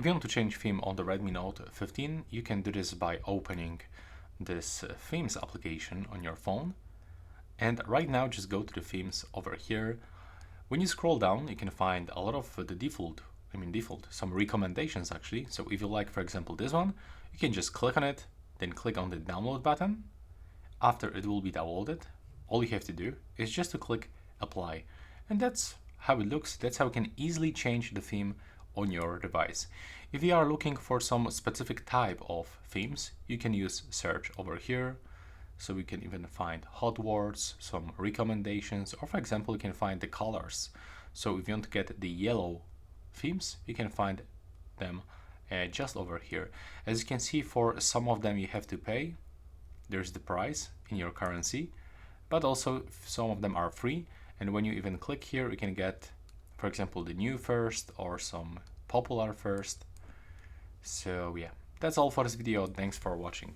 If you want to change theme on the Redmi Note 15, you can do this by opening this themes application on your phone. And right now, just go to the themes over here. When you scroll down, you can find a lot of the some recommendations actually. So if you like, for example, this one, you can just click on it, then click on the download button. After it will be downloaded, all you have to do is just to click apply. And that's how it looks. That's how you can easily change the theme on your device. If you are looking for some specific type of themes, you can use search over here. So we can even find hot words, some recommendations, or for example, you can find the colors. So if you want to get the yellow themes, you can find them just over here. As you can see, for some of them you have to pay. There's the price in your currency, but also some of them are free. And when you even click here, you can get, for example, the new first or some popular first. So yeah, that's all for this video. Thanks for watching.